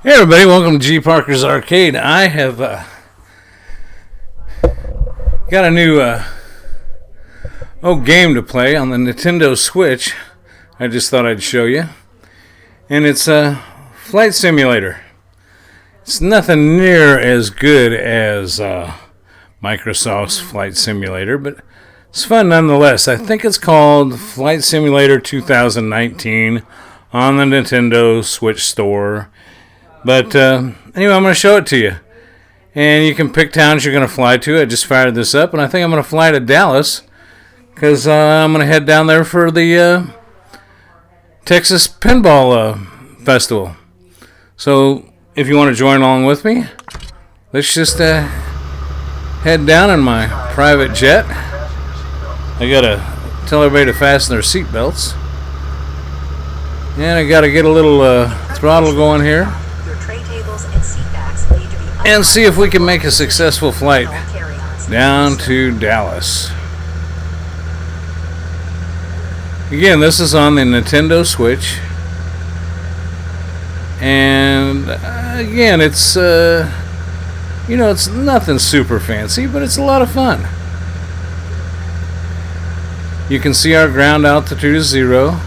Hey everybody, welcome to G.Parkers Arcade. I have got a new game to play on the Nintendo Switch. I just thought I'd show you. And it's a flight simulator. It's nothing near as good as Microsoft's Flight Simulator, but it's fun nonetheless. I think it's called Flight Simulator 2019 on the Nintendo Switch store. But anyway, I'm going to show it to you. And you can pick towns you're going to fly to. I just fired this up, and I think I'm going to fly to Dallas because I'm going to head down there for the Texas Pinball Festival. So if you want to join along with me, let's just head down in my private jet. I got to tell everybody to fasten their seatbelts. And I got to get a little throttle going here. And see if we can make a successful flight down to Dallas. Again, this is on the Nintendo Switch. And again, it's it's nothing super fancy, but it's a lot of fun. You can see our ground altitude is 0,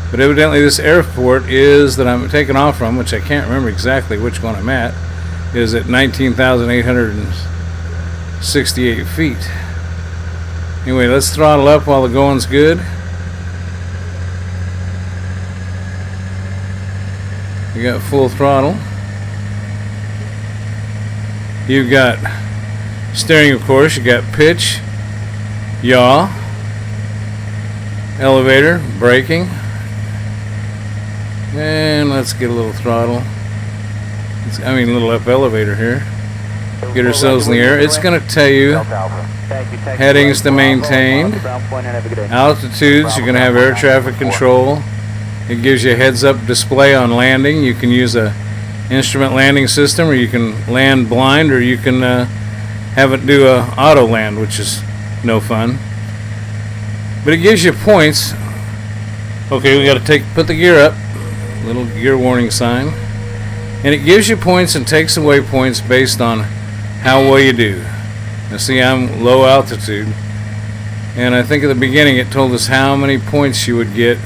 but evidently this airport is that I'm taking off from, which I can't remember exactly which one I'm at, is at 19,868 feet. Anyway, let's throttle up while the going's good. You got full throttle. You've got steering, of course. You got pitch, yaw, elevator, braking, and let's get a little throttle. A little up elevator here. Get ourselves in the air. It's going to tell you headings to maintain, altitudes. You're going to have air traffic control. It gives you a heads-up display on landing. You can use a instrument landing system, or you can land blind, or you can have it do a auto land, which is no fun. But it gives you points. Okay, we got to put the gear up. Little gear warning sign. And it gives you points and takes away points based on how well you do. Now see, I'm low altitude. And I think at the beginning it told us how many points you would get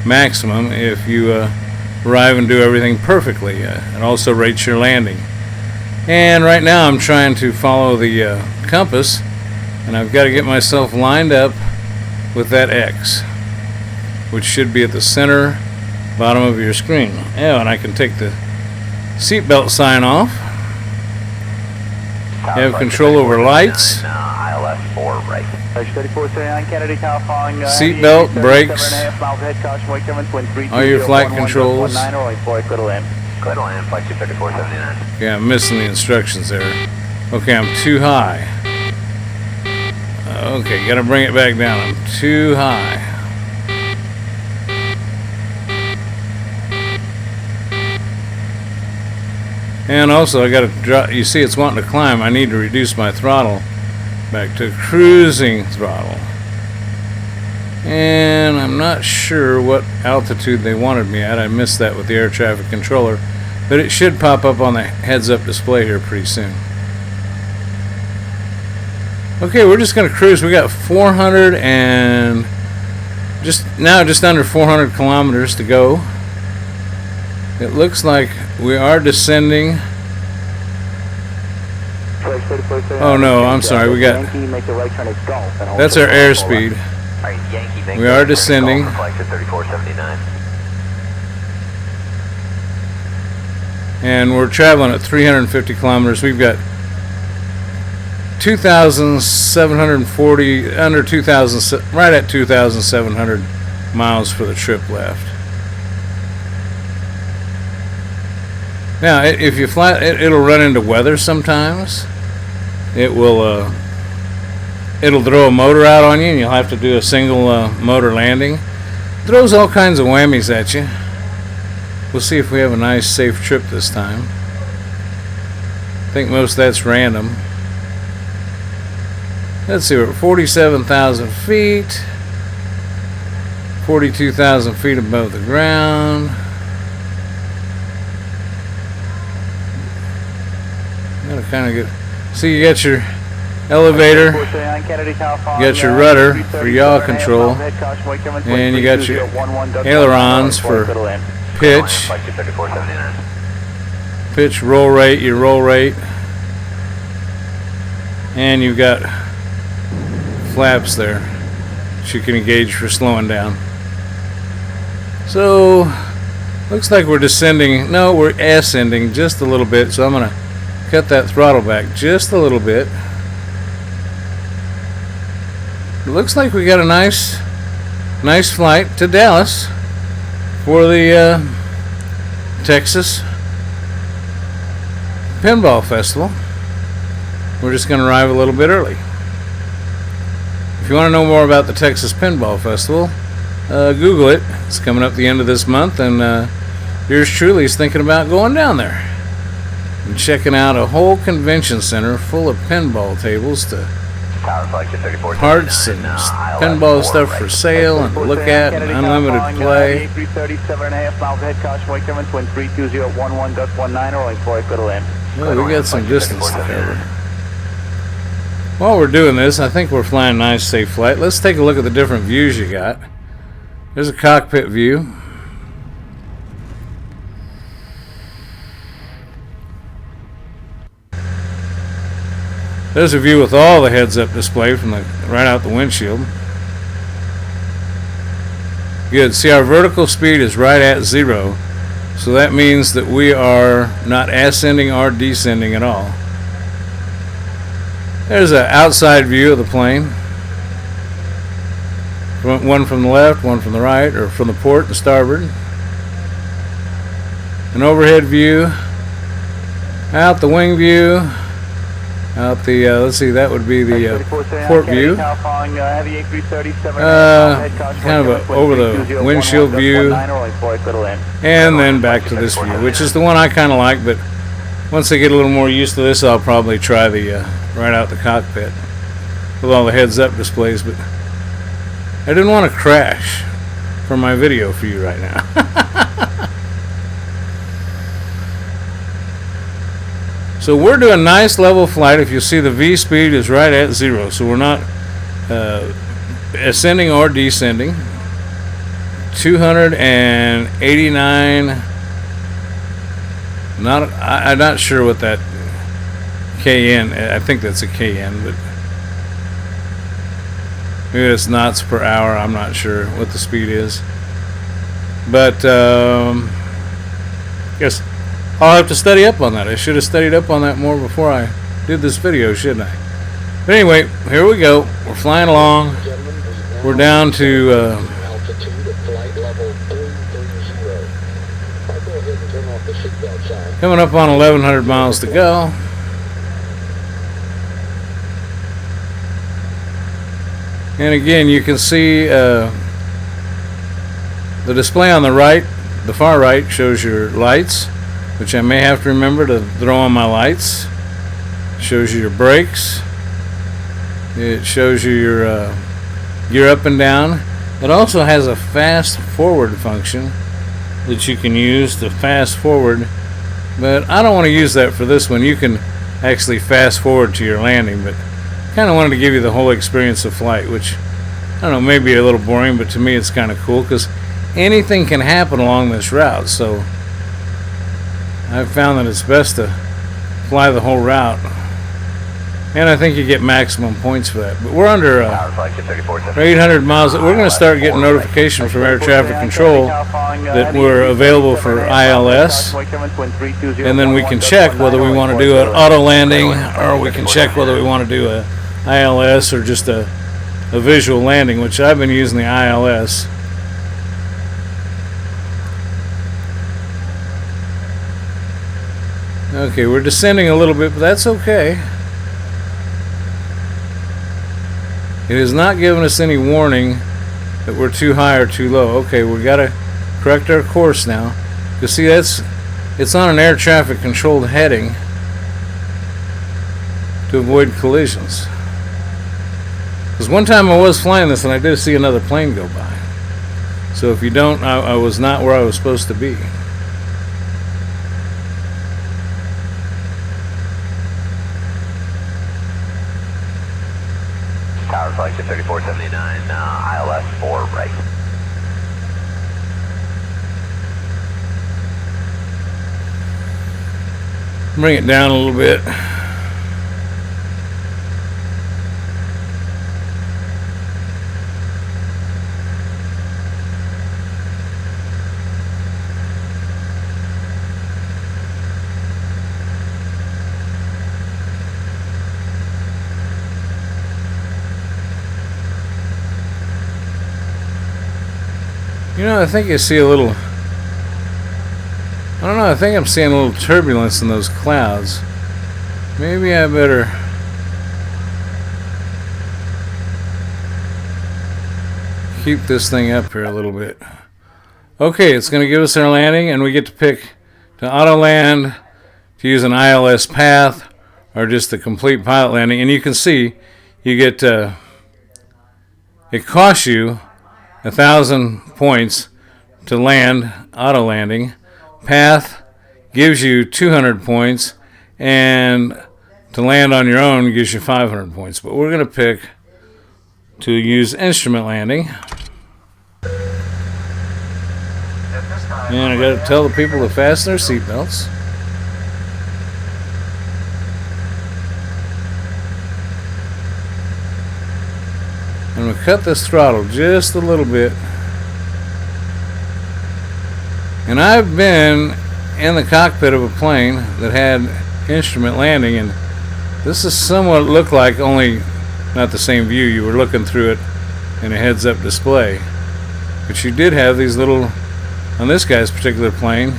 maximum if you arrive and do everything perfectly. It also rates your landing. And right now I'm trying to follow the compass. And I've got to get myself lined up with that X, which should be at the center bottom of your screen. Oh, and I can take the seatbelt sign off. You have control over lights, seatbelt, brakes, all your flight controls. Yeah, I'm missing the instructions there. Okay, I'm too high. Okay, gotta bring it back down. I'm too high. And also, I got to drop. You see, it's wanting to climb. I need to reduce my throttle back to cruising throttle. And I'm not sure what altitude they wanted me at. I missed that with the air traffic controller, but it should pop up on the heads-up display here pretty soon. Okay, we're just going to cruise. We got 400 and just under 400 kilometers to go. It looks like we are descending. Oh no, I'm sorry. We got. That's our airspeed. We are descending. And we're traveling at 350 kilometers. We've got 2,740, under 2,000, right at 2,700 miles for the trip left. Now, if you fly, it'll run into weather sometimes. It'll throw a motor out on you, and you'll have to do a single motor landing. It throws all kinds of whammies at you. We'll see if we have a nice, safe trip this time. I think most of that's random. Let's see, we're at 47,000 feet. 42,000 feet above the ground. kind of good. See, you got your elevator, you got your rudder for yaw control, and you got your ailerons for pitch, roll rate, your roll rate, and you've got flaps there that you can engage for slowing down. So looks like we're descending. No, we're ascending just a little bit, so I'm going to cut that throttle back just a little bit. It looks like we got a nice flight to Dallas for the Texas Pinball Festival. We're just going to arrive a little bit early. If you want to know more about the Texas Pinball Festival, Google it. It's coming up the end of this month, and yours truly is thinking about going down there and checking out a whole convention center full of pinball tables to parts and pinball stuff for sale and to look at, and unlimited play. Well, we got some distance to cover. While we're doing this, I think we're flying a nice, safe flight. Let's take a look at the different views you got. There's a cockpit view. There's a view with all the heads-up display from right out the windshield. Good. See, our vertical speed is right at 0, so that means that we are not ascending or descending at all. There's an outside view of the plane. One from the left, one from the right, or from the port and starboard. An overhead view. Out the wing view. Out the, let's see, that would be the port view. Kind of a over the windshield view. And then back to this view, which is the one I kind of like, but once I get a little more used to this, I'll probably try the right out the cockpit with all the heads-up displays, but I didn't want to crash for my video for you right now. So we're doing a nice level flight. If you see, the V speed is right at 0, so we're not ascending or descending. 289. I'm not sure what that KN. I think that's a KN, but maybe it's knots per hour. I'm not sure what the speed is, but guess I'll have to study up on that. I should have studied up on that more before I did this video, shouldn't I? But anyway, here we go. We're flying along. We're down to coming up on 1,100 miles to go. And again, you can see the display on the right, the far right, shows your lights, which I may have to remember to throw on my lights. It shows you your brakes. It shows you your gear up and down. It also has a fast forward function that you can use to fast forward, but I don't want to use that for this one. You can actually fast forward to your landing, but kind of wanted to give you the whole experience of flight, which I don't know, maybe a little boring, but to me it's kind of cool because anything can happen along this route. So I've found that it's best to fly the whole route, and I think you get maximum points for that. But we're under 800 miles. We're going to start getting notification from air traffic control that we're available for ILS, and then we can check whether we want to do an auto landing, or we can check whether we want to do a ILS or just a visual landing, which I've been using the ILS. Okay, we're descending a little bit, but that's okay. It has not given us any warning that we're too high or too low. Okay, we got to correct our course now. You see, it's on an air traffic controlled heading to avoid collisions. Because one time I was flying this and I did see another plane go by. So if you don't, I was not where I was supposed to be. selection 3479, ILS 4 right. Bring it down a little bit. You know, I think you see a little, I don't know, I think I'm seeing a little turbulence in those clouds. Maybe I better keep this thing up here a little bit. Okay, it's going to give us our landing, and we get to pick to auto land, to use an ILS path, or just the complete pilot landing. And you can see, you get, it costs you 1,000 points to land, auto landing. Path gives you 200 points, and to land on your own gives you 500 points. But we're going to pick to use instrument landing. And I got to tell the people to fasten their seatbelts. I'm going to cut this throttle just a little bit. And I've been in the cockpit of a plane that had instrument landing, and this is somewhat looked like, only not the same view. You were looking through it in a heads-up display. But you did have these little, on this guy's particular plane,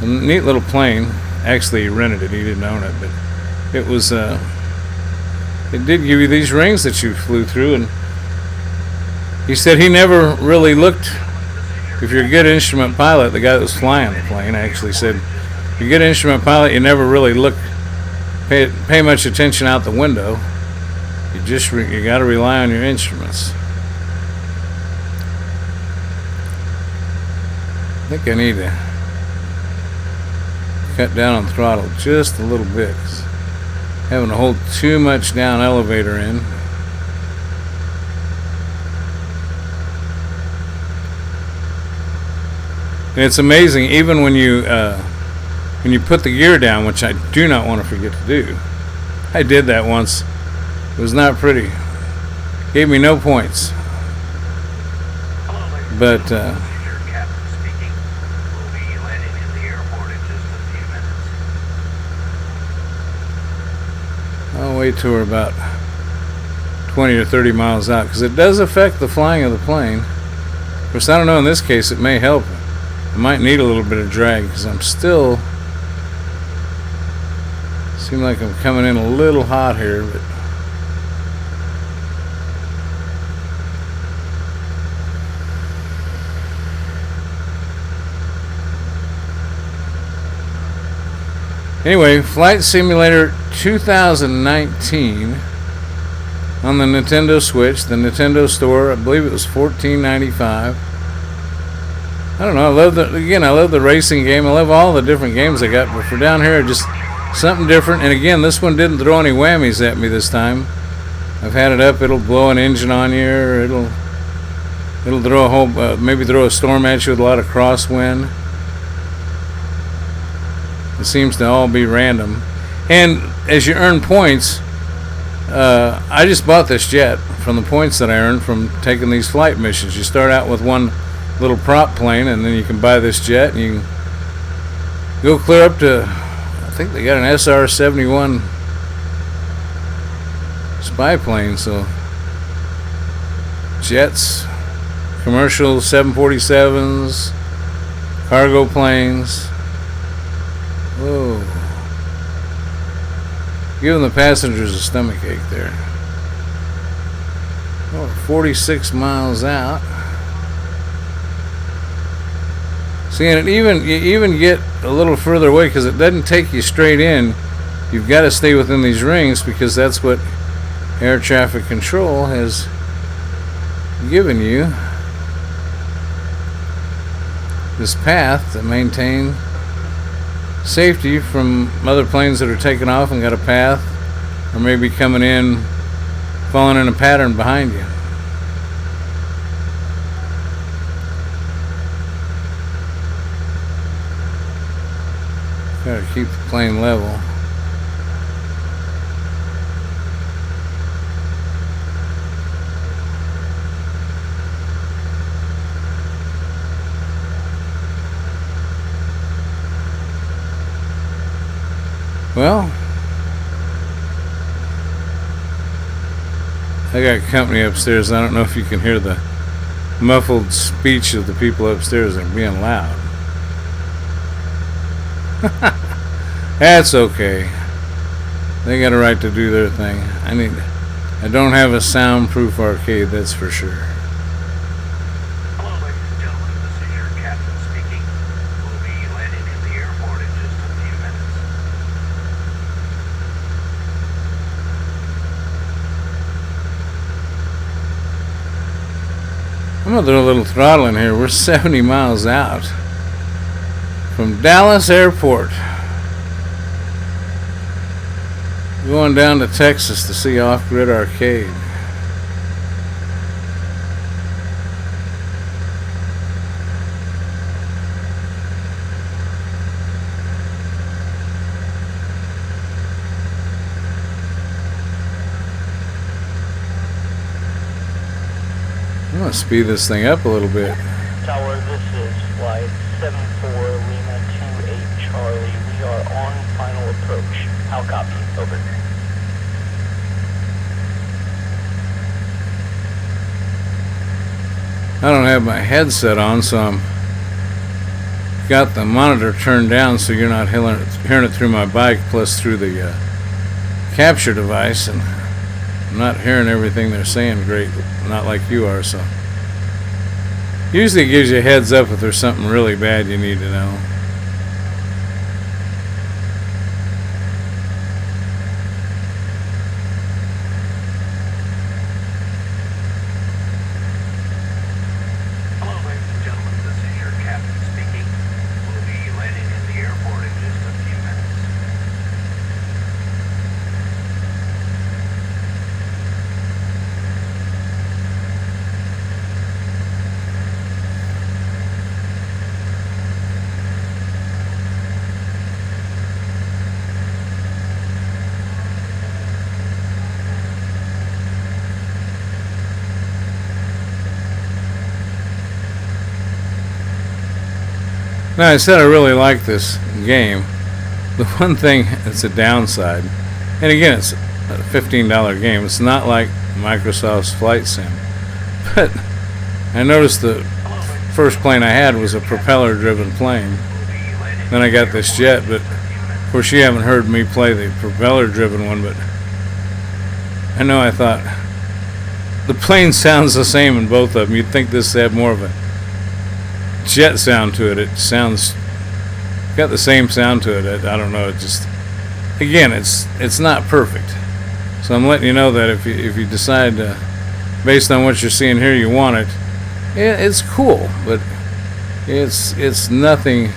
a neat little plane. Actually, he rented it, he didn't own it, but it was, it did give you these rings that you flew through, and he said he never really looked. If you're a good instrument pilot, the guy that was flying the plane actually said, if you're a good instrument pilot, you never really pay much attention out the window. You got to rely on your instruments. I think I need to cut down on throttle just a little bit, 'cause having to hold too much down elevator in. And it's amazing, even when you put the gear down, which I do not want to forget to do. I did that once. It was not pretty. Gave me no points. But I'll wait till we're about 20 or 30 miles out, because it does affect the flying of the plane. Of course, I don't know, in this case it may help. I might need a little bit of drag, because I'm still, seem like I'm coming in a little hot here, but anyway, Flight Simulator 2019 on the Nintendo Switch, the Nintendo Store. I believe it was $14.95. I don't know. I love the racing game. I love all the different games I got, but for down here, just something different. And again, this one didn't throw any whammies at me this time. I've had it up. It'll blow an engine on you, or it'll throw a whole, maybe throw a storm at you with a lot of crosswind. It seems to all be random. And as you earn points, I just bought this jet from the points that I earned from taking these flight missions. You start out with one little prop plane, and then you can buy this jet, and you can go clear up to, I think they got an SR-71 spy plane. So jets, commercial 747s, cargo planes. Whoa. Giving the passengers a stomach ache there. Oh, 46 miles out. See, and you even get a little further away, because it doesn't take you straight in. You've got to stay within these rings, because that's what air traffic control has given you. This path to maintain safety from other planes that are taking off and got a path, or maybe coming in falling in a pattern behind you. Gotta keep the plane level. Well, I got company upstairs. I don't know if you can hear the muffled speech of the people upstairs. They're being loud. That's okay. They got a right to do their thing. I don't have a soundproof arcade, that's for sure. Hello, ladies and gentlemen. This is your captain speaking. We'll be landing in the airport in just a few minutes. I'm gonna throw a little throttle in here. We're 70 miles out from Dallas Airport. Going down to Texas to see Off-Grid Arcade. I'm gonna speed this thing up a little bit. Tower, this is flight 74 Lima 28 Charlie. We are on final approach. How copy? Over. I don't have my headset on, so I'm got the monitor turned down so you're not hearing it through my bike plus through the capture device, and I'm not hearing everything they're saying great, not like you are. So usually it gives you a heads up if there's something really bad you need to know. Now, I said I really like this game. The one thing that's a downside, and again, it's a $15 game. It's not like Microsoft's Flight Sim. But I noticed the first plane I had was a propeller-driven plane. Then I got this jet, but of course you haven't heard me play the propeller-driven one, but I thought the plane sounds the same in both of them. You'd think this had more of a jet sound to it. It sounds got the same sound to it. I don't know. It just, again, it's not perfect. So I'm letting you know that if you decide to, based on what you're seeing here, you want it. It's cool, but it's nothing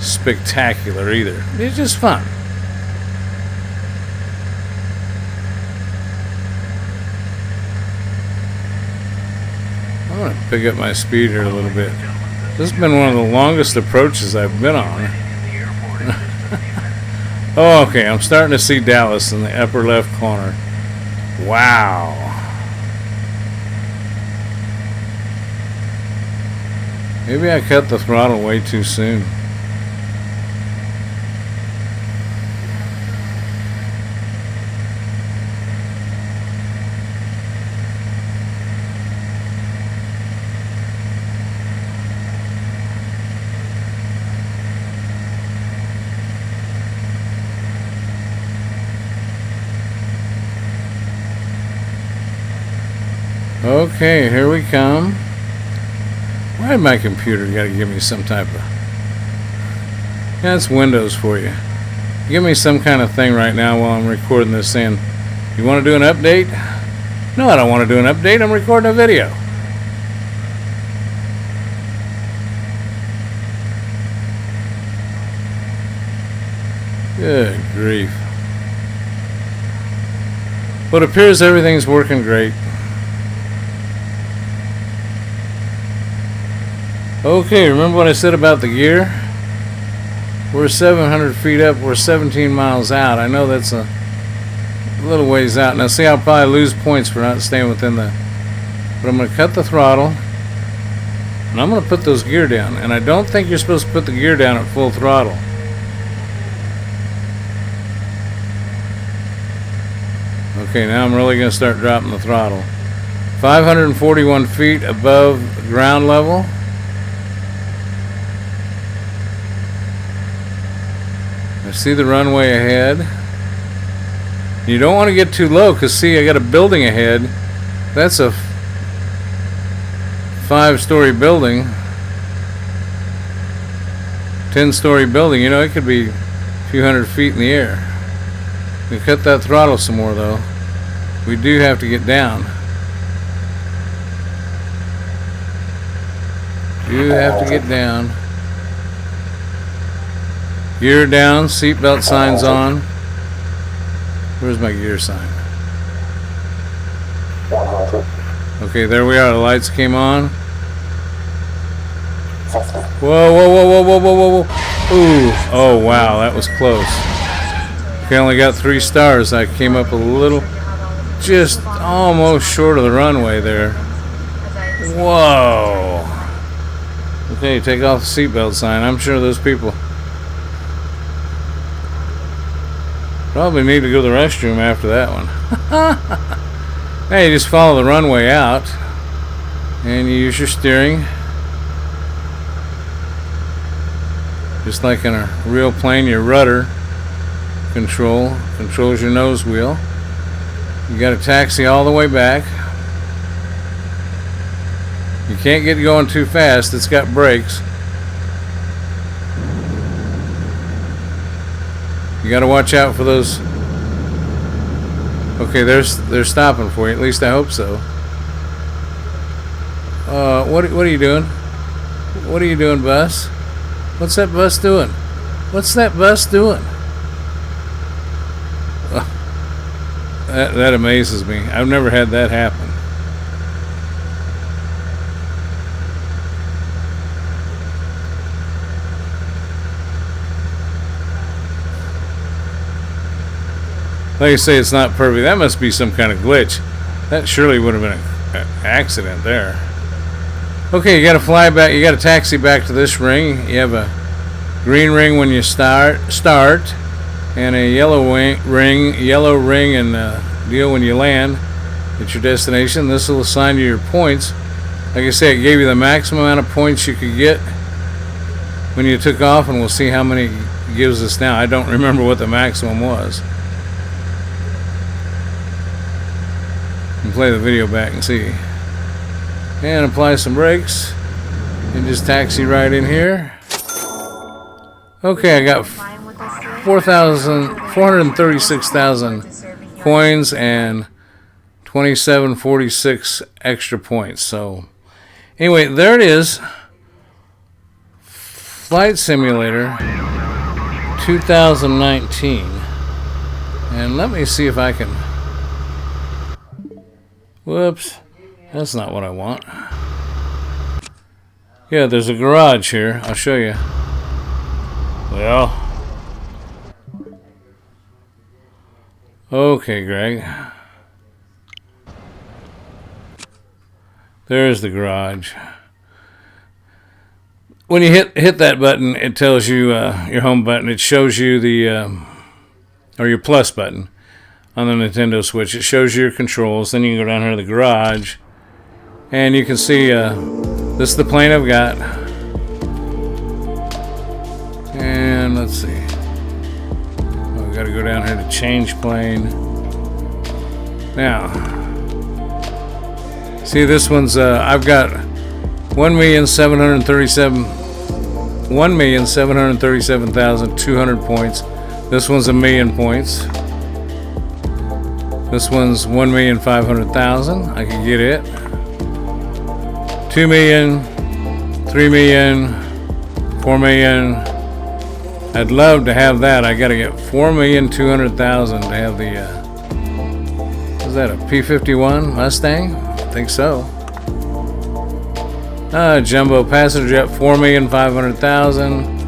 spectacular either. It's just fun. I'm gonna pick up my speed here a little bit. This has been one of the longest approaches I've been on. Oh, okay, I'm starting to see Dallas in the upper left corner. Wow. Maybe I cut the throttle way too soon. Okay, here we come. Why did my computer got to give me some type of... That's Windows for you. Give me some kind of thing right now while I'm recording this saying, you want to do an update? No, I don't want to do an update. I'm recording a video. Good grief. But it appears everything's working great. Okay, remember what I said about the gear? We're 700 feet up, we're 17 miles out. I know that's a little ways out. Now see, I'll probably lose points for not staying within the... But I'm going to cut the throttle. And I'm going to put those gear down. And I don't think you're supposed to put the gear down at full throttle. Okay, now I'm really going to start dropping the throttle. 541 feet above ground level. I see the runway ahead. You don't want to get too low because see, I got a building ahead. That's a 5-story building. 10-story building. You know, it could be a few hundred feet in the air. We cut that throttle some more though. We do have to get down. Do have to get down. Gear down, seatbelt signs on. Where's my gear sign? Okay, there we are. The lights came on. Whoa, whoa, whoa, whoa, whoa, whoa, whoa. Ooh, oh wow, that was close. Okay, I only got 3 stars. I came up a little, just almost short of the runway there. Whoa. Okay, take off the seatbelt sign. I'm sure those people probably need to go to the restroom after that one. Hey, you just follow the runway out and you use your steering just like in a real plane. Your rudder controls your nose wheel. You got to taxi all the way back. You can't get going too fast. It's got brakes. You got to watch out for those. Okay, they're stopping for you. At least I hope so. What are you doing? What are you doing, bus? What's that bus doing? What's that bus doing? That amazes me. I've never had that happen. Like you say, it's not perfect. That must be some kind of glitch. That surely would have been an accident there. Okay, you got to fly back. You got to taxi back to this ring. You have a green ring when you start, and a yellow ring, and deal when you land at your destination. This will assign you your points. Like I say, it gave you the maximum amount of points you could get when you took off, and we'll see how many it gives us now. I don't remember what the maximum was. And play the video back and see. And apply some brakes and just taxi right in here. Okay, I got 436,000 coins and 2746 extra points. So anyway, there it is. Flight Simulator 2019. And let me see if I can... Whoops, that's not what I want. Yeah, there's a garage here. I'll show you. Well, okay, Greg. There's the garage. When you hit that button, it tells you your home button. It shows you the or your plus button on the Nintendo Switch. It shows you your controls. Then you can go down here to the garage, and you can see this is the plane I've got. And let's see. Oh, I've got to go down here to change plane. Now, see, this one's I've got 1,737,200 points. This one's 1,000,000 points. This one's 1,500,000. I can get it. 2 million, 3 million, 4 million. I'd love to have that. I got to get 4,200,000 to have the. Is Was that a P-51 Mustang? I think so. Jumbo passenger jet, 4,500,000.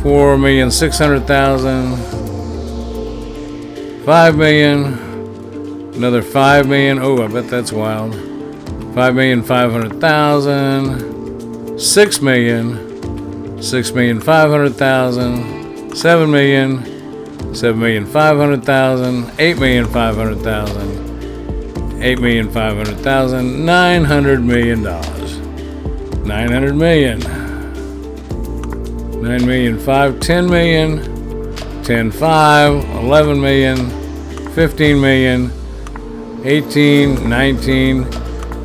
4,600,000. 5 million. Another 5 million. Oh, I bet that's wild. 5,500,000. 6 million. 6,500,000. 7 million. 7,500,000. 8,500,000. 8,500,000. $900 million. 900 million. 9 million, 5, 10 million, 10, 5, 11 million, 15 million, 18, 19,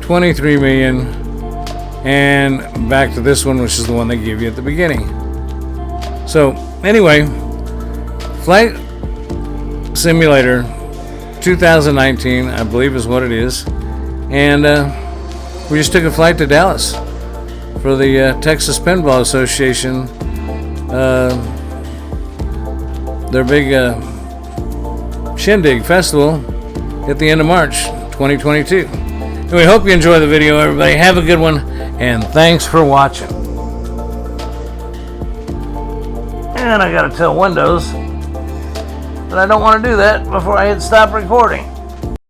23 million, and back to this one, which is the one they gave you at the beginning. So anyway, Flight Simulator 2019, I believe is what it is, and we just took a flight to Dallas for the Texas Pinball Association, their big Shindig Festival at the end of March 2022. And we hope you enjoy the video, everybody. Have a good one, and thanks for watching. And I gotta tell Windows that I don't want to do that before I hit stop recording.